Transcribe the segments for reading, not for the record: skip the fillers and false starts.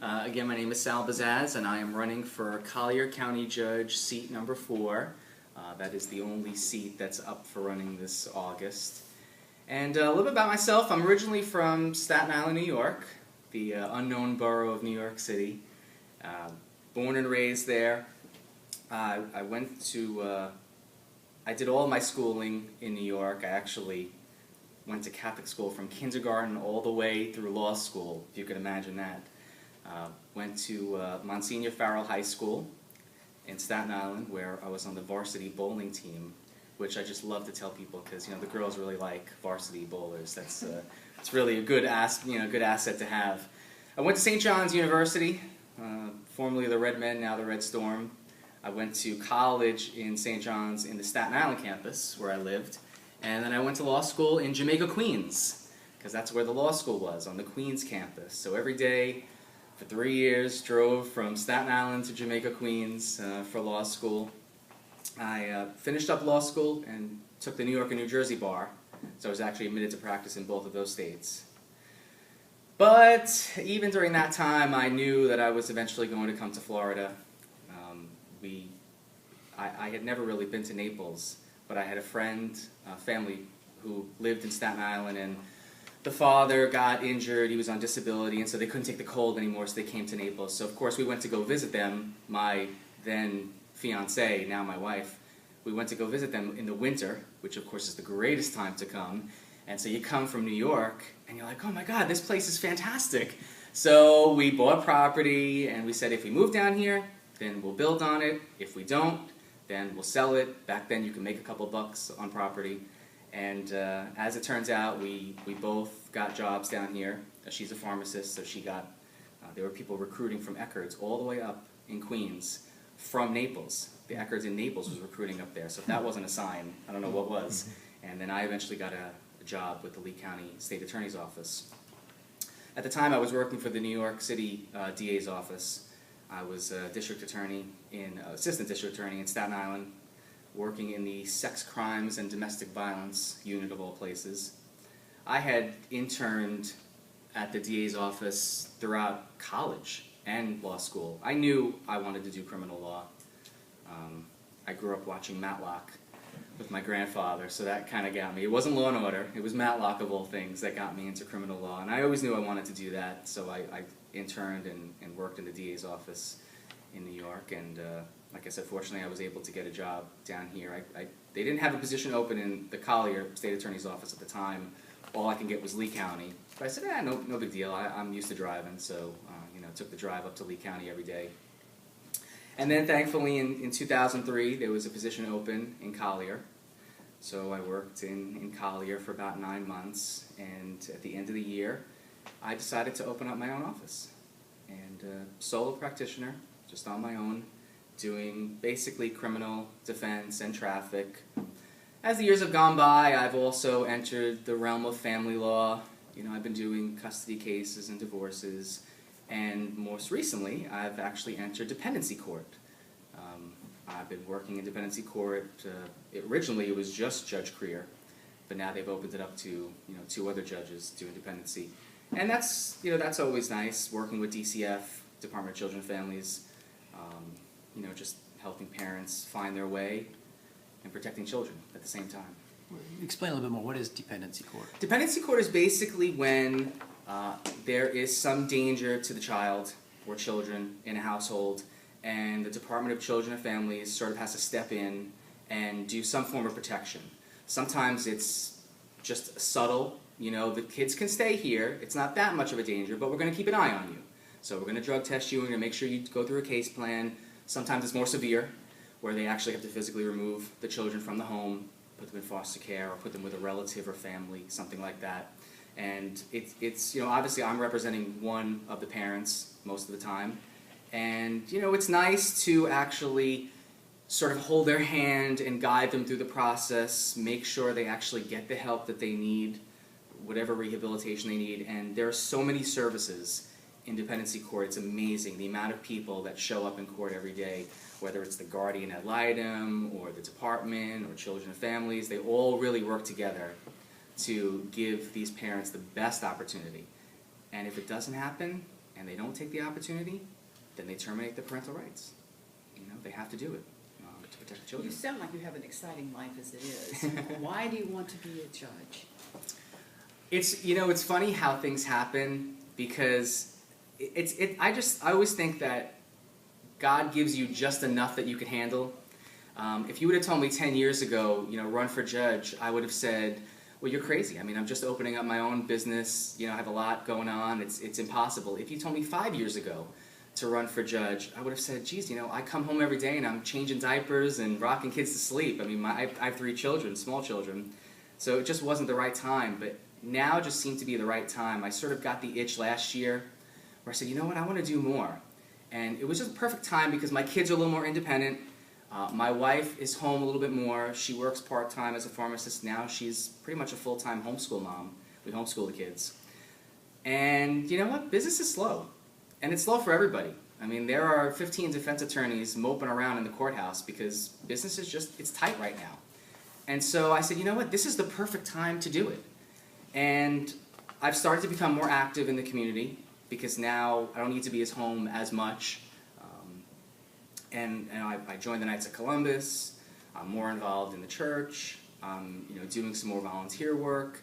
Again, my name is Sal Bazaz, and I am running for Collier County Judge, seat number 4. That is the only seat that's up for running this August. And a little bit about myself. I'm originally from Staten Island, New York, the unknown borough of New York City. Born and raised there. I did all my schooling in New York. I actually went to Catholic school from kindergarten all the way through law school, if you could imagine that. Went to Monsignor Farrell High School in Staten Island, where I was on the varsity bowling team, which I just love to tell people because the girls really like varsity bowlers. That's it's really a good asset to have. I went to St. John's University, formerly the Red Men, now the Red Storm. I went to college in St. John's in the Staten Island campus where I lived, and then I went to law school in Jamaica, Queens, because that's where the law school was, on the Queens campus. So every day for 3 years, drove from Staten Island to Jamaica, Queens for law school. I finished up law school and took the New York and New Jersey bar, so I was actually admitted to practice in both of those states. But even during that time, I knew that I was eventually going to come to Florida. I had never really been to Naples, but I had a friend, family, who lived in Staten Island, and the father got injured, he was on disability, and so they couldn't take the cold anymore, so they came to Naples. So of course we went to go visit them, my then fiancée, now my wife. We went to go visit them in the winter, which of course is the greatest time to come. And so you come from New York, and you're like, oh my God, this place is fantastic. So we bought property, and we said if we move down here, then we'll build on it. If we don't, then we'll sell it. Back then you could make a couple bucks on property. And as it turns out, we both got jobs down here. She's a pharmacist, so she got, there were people recruiting from Eckerd's all the way up in Queens from Naples. The Eckerd's in Naples was recruiting up there, so if that wasn't a sign, I don't know what was. And then I eventually got a job with the Lee County State Attorney's Office. At the time I was working for the New York City DA's office. I was a assistant district attorney in Staten Island, working in the sex crimes and domestic violence unit of all places. I had interned at the DA's office throughout college and law school. I knew I wanted to do criminal law. I grew up watching Matlock with my grandfather, so that kind of got me. It wasn't Law and Order, it was Matlock of all things that got me into criminal law, and I always knew I wanted to do that, so I interned and worked in the DA's office in New York, and like I said, fortunately I was able to get a job down here. They didn't have a position open in the Collier State Attorney's Office at the time. All I could get was Lee County. But I said, no big deal. I'm used to driving, so took the drive up to Lee County every day. And then thankfully in 2003 there was a position open in Collier. So I worked in Collier for about 9 months, and at the end of the year I decided to open up my own office. And solo practitioner, just on my own, doing basically criminal defense and traffic. As the years have gone by, I've also entered the realm of family law. I've been doing custody cases and divorces, and most recently I've actually entered dependency court. I've been working in dependency court. Originally it was just Judge Collier, but now they've opened it up to 2 other judges doing dependency. And that's always nice, working with DCF, Department of Children and Families, just helping parents find their way and protecting children at the same time. Explain a little bit more. What is dependency court? Dependency court is basically when there is some danger to the child or children in a household, and the Department of Children and Families sort of has to step in and do some form of protection. Sometimes it's just subtle. The kids can stay here, it's not that much of a danger, but we're going to keep an eye on you. So we're going to drug test you, we're going to make sure you go through a case plan. Sometimes it's more severe, where they actually have to physically remove the children from the home, put them in foster care, or put them with a relative or family, something like that. And it's obviously I'm representing one of the parents most of the time. And it's nice to actually sort of hold their hand and guide them through the process, make sure they actually get the help that they need, whatever rehabilitation they need. And there are so many services in dependency court. It's amazing the amount of people that show up in court every day, whether it's the guardian ad litem or the department or children and families. They all really work together to give these parents the best opportunity. And if it doesn't happen, and they don't take the opportunity, then they terminate their parental rights. They have to do it to protect the children. You sound like you have an exciting life as it is. Why do you want to be a judge? It's funny how things happen, because I always think that God gives you just enough that you can handle. If you would have told me 10 years ago, run for judge, I would have said, well, you're crazy. I mean, I'm just opening up my own business. I have a lot going on. It's impossible. If you told me 5 years ago to run for judge, I would have said, geez, I come home every day and I'm changing diapers and rocking kids to sleep. I mean, I have 3 children, small children, so it just wasn't the right time. But now just seemed to be the right time. I sort of got the itch last year where I said, you know what, I want to do more. And it was just a perfect time because my kids are a little more independent. My wife is home a little bit more. She works part-time as a pharmacist now. She's pretty much a full-time homeschool mom. We homeschool the kids. And you know what? Business is slow. And it's slow for everybody. I mean, there are 15 defense attorneys moping around in the courthouse because business is it's tight right now. And so I said, you know what? This is the perfect time to do it. And I've started to become more active in the community because now I don't need to be at home as much. And I joined the Knights of Columbus. I'm more involved in the church. I'm doing some more volunteer work.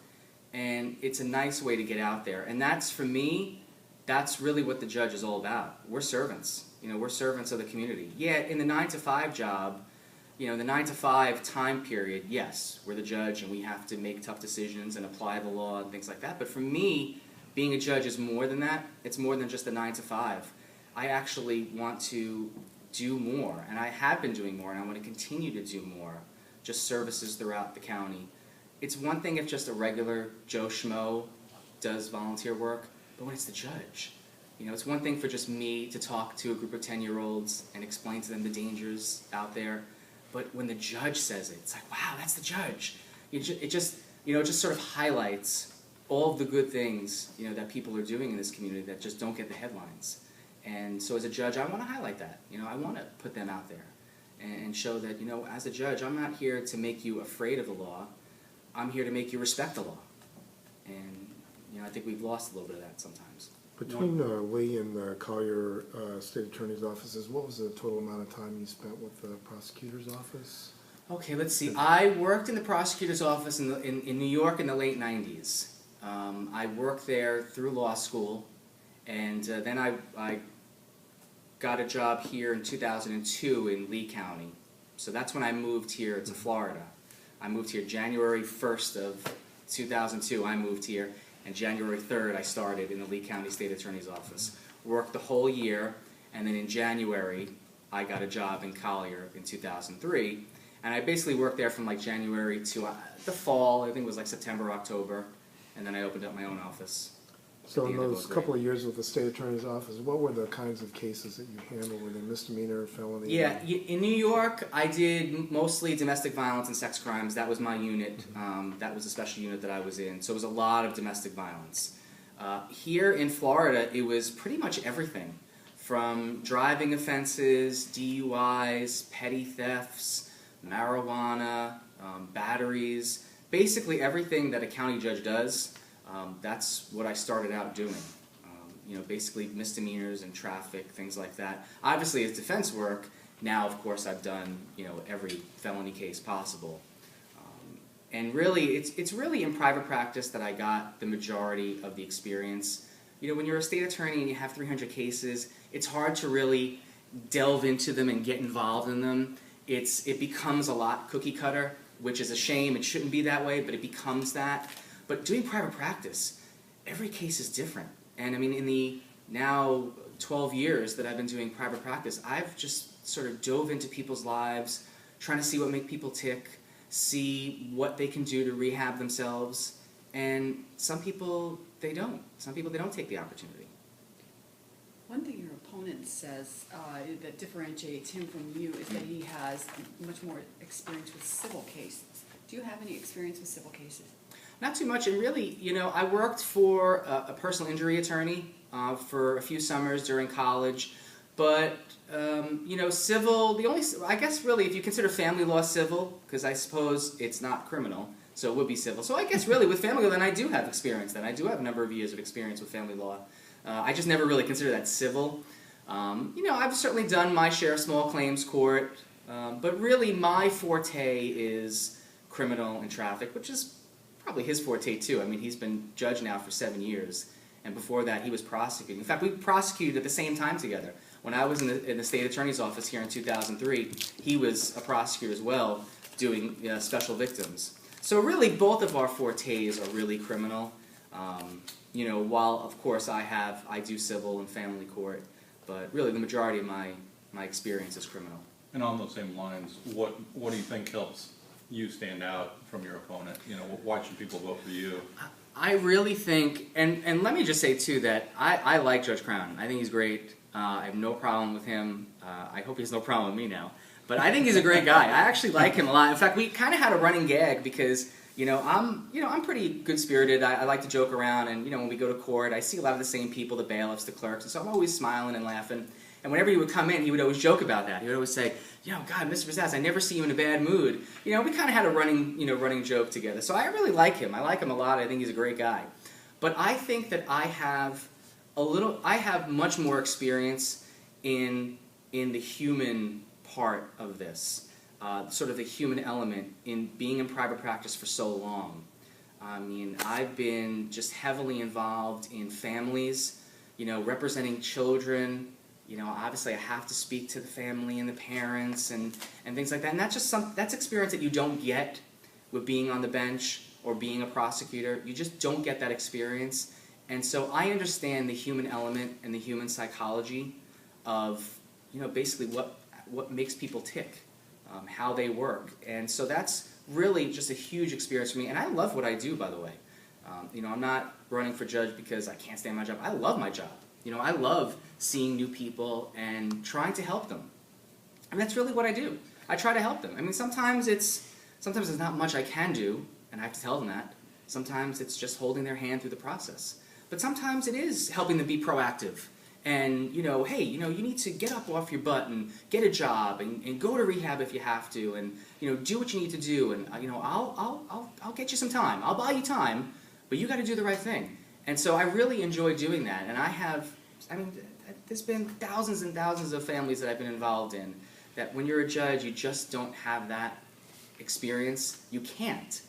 And it's a nice way to get out there. And that's, for me, that's really what the judge is all about. We're servants. We're servants of the community. Yeah, in the 9-to-5 job, the 9-to-5 time period, yes, we're the judge and we have to make tough decisions and apply the law and things like that. But for me, being a judge is more than that. It's more than just a 9-to-5. I actually want to do more, and I have been doing more, and I want to continue to do more, just services throughout the county. It's one thing if just a regular Joe Schmo does volunteer work, but when it's the judge, it's one thing for just me to talk to a group of 10-year-olds and explain to them the dangers out there, but when the judge says it, it's like, wow, that's the judge. It just sort of highlights all of the good things, that people are doing in this community that just don't get the headlines. And so as a judge, I want to highlight that. I want to put them out there and show that, as a judge, I'm not here to make you afraid of the law. I'm here to make you respect the law. And, I think we've lost a little bit of that sometimes. Between Lee and the Collier State Attorney's offices, what was the total amount of time you spent with the prosecutor's office? Okay, let's see. I worked in the prosecutor's office in New York in the late 90s. I worked there through law school, and then I got a job here in 2002 in Lee County. So that's when I moved here to Florida. I moved here January 1st of 2002. I moved here, and January 3rd I started in the Lee County State Attorney's Office. Worked the whole year, and then in January I got a job in Collier in 2003. And I basically worked there from like January to the fall. I think it was like September, October, and then I opened up my own office. So in those couple of years with the State Attorney's Office, what were the kinds of cases that you handled? Were they misdemeanor, felony? Yeah, in New York, I did mostly domestic violence and sex crimes. That was my unit. That was a special unit that I was in. So it was a lot of domestic violence. Here in Florida, it was pretty much everything, from driving offenses, DUIs, petty thefts, marijuana, batteries, basically everything that a county judge does. That's what I started out doing. Basically misdemeanors and traffic, things like that. Obviously, as defense work, now of course I've done every felony case possible. And really, it's really in private practice that I got the majority of the experience. When you're a state attorney and you have 300 cases, it's hard to really delve into them and get involved in them. It becomes a lot cookie cutter, which is a shame. It shouldn't be that way, but it becomes that. But doing private practice, every case is different. And I mean, in the now 12 years that I've been doing private practice, I've just sort of dove into people's lives, trying to see what makes people tick, see what they can do to rehab themselves. And some people, they don't. Some people, they don't take the opportunity. One thing your opponent says that differentiates him from you is that he has much more experience with civil cases. Do you have any experience with civil cases? Not too much, and really, I worked for a personal injury attorney for a few summers during college, but, civil, I guess really, if you consider family law civil, because I suppose it's not criminal, so it would be civil. So I guess really with family law, then I do have experience then. I do have a number of years of experience with family law. I just never really consider that civil. I've certainly done my share of small claims court, but really my forte is criminal and traffic, which is probably his forte too. I mean, he's been judge now for 7 years, and before that he was prosecuting. In fact, we prosecuted at the same time together. When I was in the state attorney's office here in 2003, he was a prosecutor as well, doing special victims. So really, both of our fortes are really criminal. While of course I do civil and family court, but really the majority of my experience is criminal. And on those same lines, what do you think helps you stand out from your opponent? Why should people vote for you? I really think, and let me just say too that I like Judge Crown. I think he's great. I have no problem with him. I hope he has no problem with me now. But I think he's a great guy. I actually like him a lot. In fact, we kind of had a running gag because I'm pretty good spirited. I like to joke around, and when we go to court, I see a lot of the same people, the bailiffs, the clerks, and so I'm always smiling and laughing. And whenever he would come in, he would always joke about that. He would always say, God, Mr. Bazaz, I never see you in a bad mood. We kind of had a running joke together. So I really like him. I like him a lot. I think he's a great guy. But I think that I have much more experience in the human part of this, sort of the human element in being in private practice for so long. I mean, I've been just heavily involved in families, representing children. Obviously I have to speak to the family and the parents and things like that. And that's experience that you don't get with being on the bench or being a prosecutor. You just don't get that experience. And so I understand the human element and the human psychology of, basically what makes people tick, how they work. And so that's really just a huge experience for me. And I love what I do, by the way. I'm not running for judge because I can't stand my job. I love my job. I love seeing new people and trying to help them. And that's really what I do. I try to help them. I mean, sometimes it's not much I can do, and I have to tell them that. Sometimes it's just holding their hand through the process. But sometimes it is helping them be proactive. And, hey, you need to get up off your butt and get a job and go to rehab if you have to and, do what you need to do. And, I'll get you some time. I'll buy you time, but you got to do the right thing. And so I really enjoy doing that. And there's been thousands and thousands of families that I've been involved in that when you're a judge, you just don't have that experience. You can't.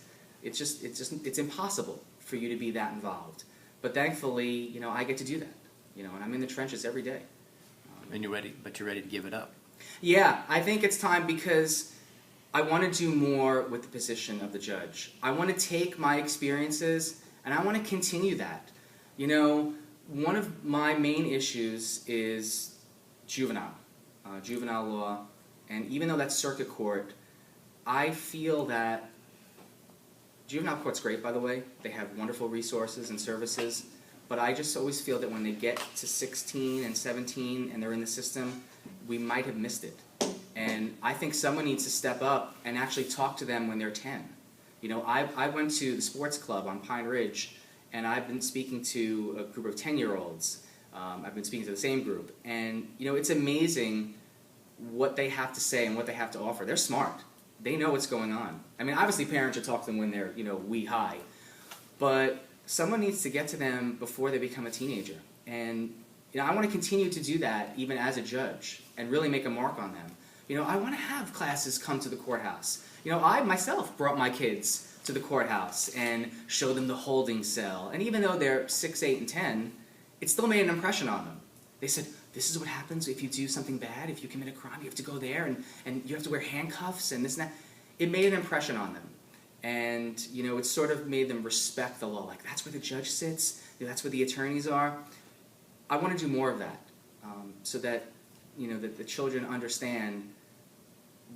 It's impossible for you to be that involved. But thankfully, I get to do that. And I'm in the trenches every day. And you're ready to give it up. Yeah, I think it's time because I want to do more with the position of the judge. I want to take my experiences and I want to continue that. One of my main issues is juvenile law. And even though that's circuit court, I feel that juvenile court's great, by the way. They have wonderful resources and services. But I just always feel that when they get to 16 and 17 and they're in the system, we might have missed it. And I think someone needs to step up and actually talk to them when they're 10. I went to the sports club on Pine Ridge, and I've been speaking to a group of 10-year-olds. I've been speaking to the same group. And, it's amazing what they have to say and what they have to offer. They're smart. They know what's going on. I mean, obviously parents should talk to them when they're, wee-high. But someone needs to get to them before they become a teenager. And I want to continue to do that even as a judge and really make a mark on them. I want to have classes come to the courthouse. I myself brought my kids to the courthouse and showed them the holding cell. And even though they're 6, 8, and 10, it still made an impression on them. They said, this is what happens if you do something bad, if you commit a crime, you have to go there and you have to wear handcuffs and this and that. It made an impression on them. And, it sort of made them respect the law. Like, that's where the judge sits. That's where the attorneys are. I want to do more of that so that, that the children understand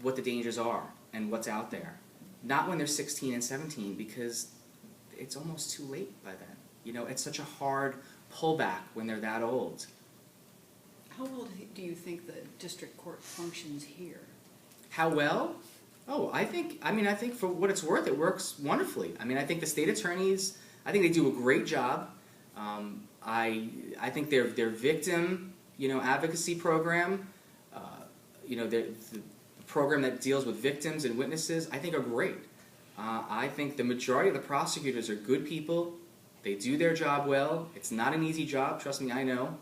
what the dangers are and what's out there. Not when they're 16 and 17 because it's almost too late by then. It's such a hard pullback when they're that old. How well do you think the district court functions here? How well? Oh, I think for what it's worth, it works wonderfully. I think the state attorneys, I think they do a great job. I think their victim, advocacy program, the program that deals with victims and witnesses, I think are great. I think the majority of the prosecutors are good people They do their job well. It's not an easy job, trust me, I know.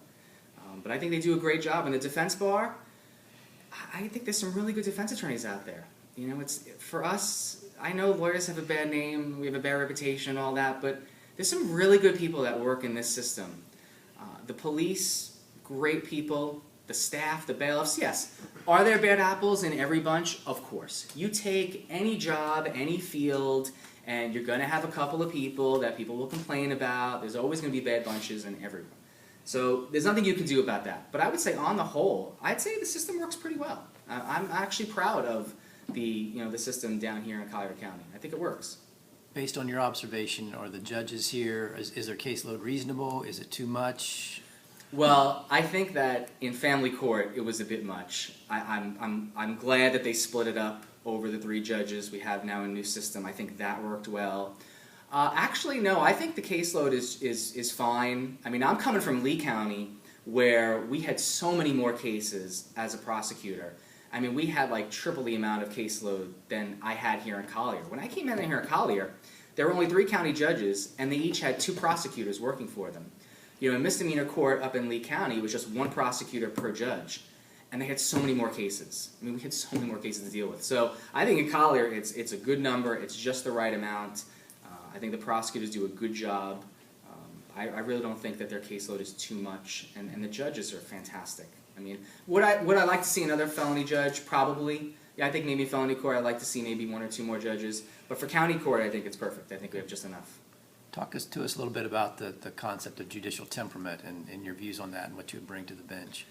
But I think they do a great job. And the defense bar, I think there's some really good defense attorneys out there. You know, it's for us, I know lawyers have a bad name, we have a bad reputation, all that, but there's some really good people that work in this system. The police, great people. The staff, the bailiffs, yes. Are there bad apples in every bunch? Of course. You take any job, any field, and you're going to have a couple of people that people will complain about. There's always going to be bad bunches in everyone. So there's nothing you can do about that. But I would say on the whole, I'd say the system works pretty well. I'm actually proud of the system down here in Collier County. I think it works. Based on your observation, are the judges here, is their caseload reasonable? Is it too much? Well, I think that in family court it was a bit much. I'm glad that they split it up over the 3 judges we have now in the new system. I think that worked well. Actually, no, I think the caseload is fine. I mean, I'm coming from Lee County where we had so many more cases as a prosecutor. I mean, we had like triple the amount of caseload than I had here in Collier. When I came in here in Collier, there were only 3 county judges and they each had 2 prosecutors working for them. You know, in misdemeanor court up in Lee County, it was just 1 prosecutor per judge. And they had so many more cases. I mean, we had so many more cases to deal with. So I think in Collier, it's a good number. It's just the right amount. I think the prosecutors do a good job. I really don't think that their caseload is too much. And the judges are fantastic. I mean, would I like to see another felony judge? Probably. Yeah, I think maybe felony court, I'd like to see maybe 1 or 2 more judges. But for county court, I think it's perfect. I think we have just enough. Talk to us a little bit about the concept of judicial temperament and your views on that and what you would bring to the bench.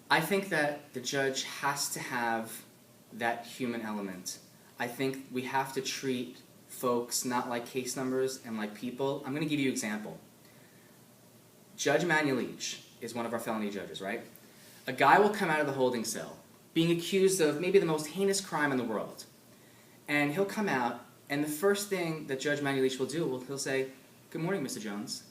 I think that the judge has to have that human element. I think we have to treat folks not like case numbers and like people. I'm going to give you an example. Judge Manuelich is one of our felony judges, right? A guy will come out of the holding cell being accused of maybe the most heinous crime in the world. And he'll come out, and the first thing that Judge Manuelich will do, he'll say, "Good morning, Mr. Jones."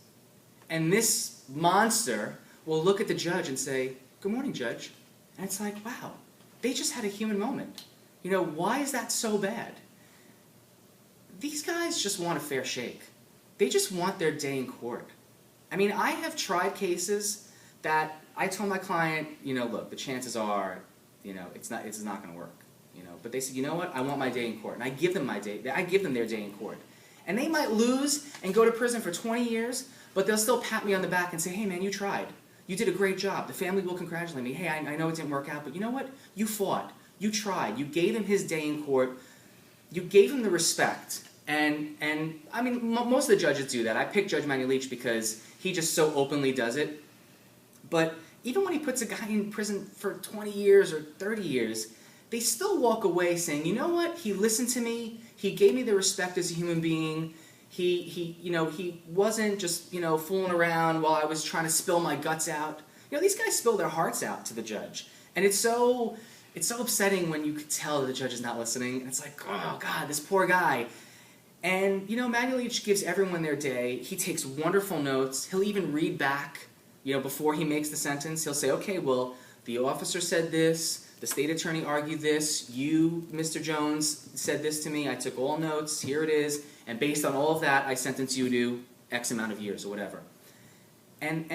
And this monster will look at the judge and say, "Good morning, Judge." And it's like, wow, they just had a human moment. You know, why is that so bad? These guys just want a fair shake. They just want their day in court. I mean, I have tried cases that I told my client, you know, look, the chances are, you know, it's not going to work. You know, but they said, you know what, I want my day in court. And I give them their day in court. And they might lose and go to prison for 20 years, but they'll still pat me on the back and say, "Hey man, you tried. You did a great job. The family will congratulate me. Hey, I know it didn't work out, but you know what? You fought. You tried. You gave him his day in court. You gave him the respect." And I mean, most of the judges do that. I picked Judge Manuelich because he just so openly does it. But even when he puts a guy in prison for 20 years or 30 years, they still walk away saying, you know what? He listened to me. He gave me the respect as a human being. He wasn't just, fooling around while I was trying to spill my guts out. You know, these guys spill their hearts out to the judge. And it's so upsetting when you could tell that the judge is not listening. And it's like, oh God, this poor guy. And, Manuelich gives everyone their day. He takes wonderful notes. He'll even read back, before he makes the sentence. He'll say, okay, well, the officer said this. The state attorney argued this. You, Mr. Jones, said this to me. I took all notes. Here it is. And based on all of that, I sentence you to X amount of years or whatever. And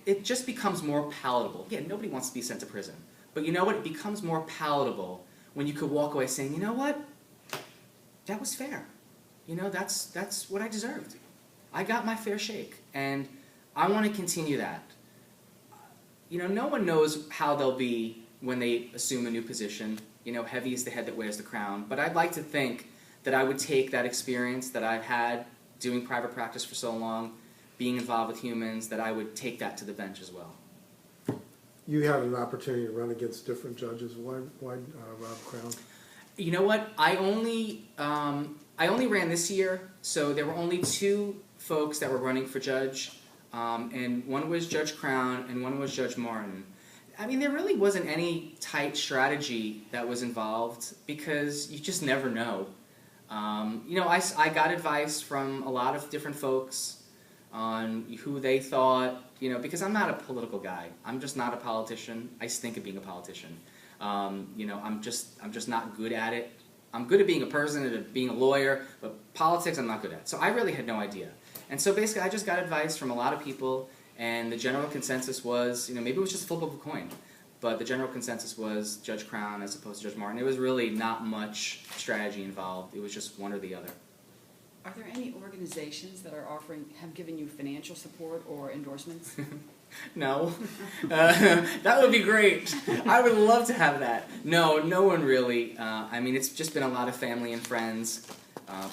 it just becomes more palatable. Again, nobody wants to be sent to prison. But you know what? It becomes more palatable when you could walk away saying, you know what? That was fair. That's what I deserved. I got my fair shake. And I want to continue that. No one knows how they'll be when they assume a new position. Heavy is the head that wears the crown. But I'd like to think that I would take that experience that I've had doing private practice for so long, being involved with humans, that I would take that to the bench as well. You had an opportunity to run against different judges. Why Rob Crown? You know what? I only ran this year, so there were only 2 folks that were running for judge, and one was Judge Crown and one was Judge Martin. I mean, there really wasn't any tight strategy that was involved because you just never know. I got advice from a lot of different folks on who they thought, because I'm not a political guy. I'm just not a politician. I stink at being a politician. I'm just not good at it. I'm good at being a person and at being a lawyer, but politics I'm not good at. So I really had no idea. And so basically I just got advice from a lot of people, and the general consensus was, maybe it was just a flip of a coin, but the general consensus was Judge Crown as opposed to Judge Martin. It was really not much strategy involved. It was just one or the other. Are there any organizations that have given you financial support or endorsements? No. That would be great. I would love to have that. No one really. It's just been a lot of family and friends.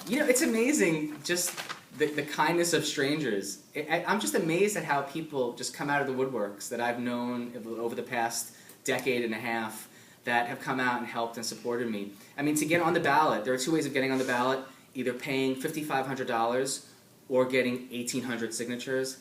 It's amazing just the kindness of strangers. I'm just amazed at how people just come out of the woodworks that I've known over the past decade and a half that have come out and helped and supported me. To get on the ballot, there are two ways of getting on the ballot, either paying $5,500 or getting 1,800 signatures.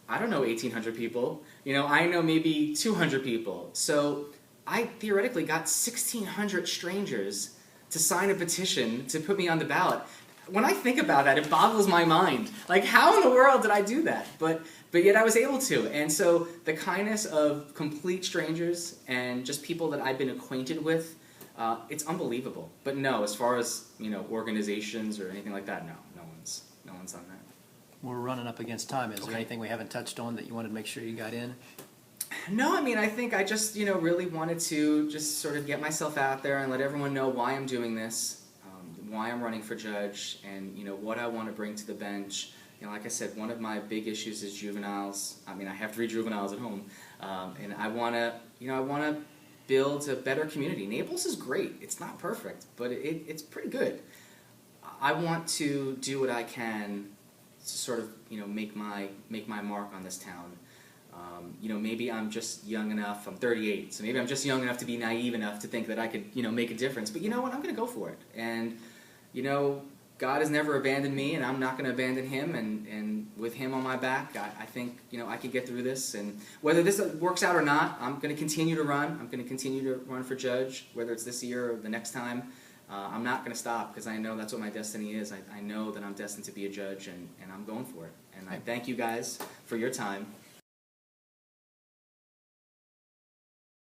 I don't know 1,800 people. I know maybe 200 people. So I theoretically got 1,600 strangers to sign a petition to put me on the ballot. When I think about that, it boggles my mind. Like, how in the world did I do that? But yet I was able to. And so the kindness of complete strangers and just people that I've been acquainted with, it's unbelievable. But no, as far as, organizations or anything like that, no one's done that. We're running up against time. Is there Okay. anything we haven't touched on that you wanted to make sure you got in? No, I think I just, really wanted to just sort of get myself out there and let everyone know why I'm doing this, why I'm running for judge, and, what I want to bring to the bench. Like I said, one of my big issues is juveniles. I have 3 juveniles at home, and I want to build a better community. Naples is great. It's not perfect, but it's pretty good. I want to do what I can to sort of, make my mark on this town. Maybe I'm just young enough. I'm 38, so maybe I'm just young enough to be naive enough to think that I could, make a difference. But you know what? I'm going to go for it. And, God has never abandoned me, and I'm not going to abandon Him. And with Him on my back, I think, I can get through this. And whether this works out or not, I'm going to continue to run. I'm going to continue to run for judge, whether it's this year or the next time. I'm not going to stop because I know that's what my destiny is. I know that I'm destined to be a judge, and I'm going for it. And I thank you guys for your time.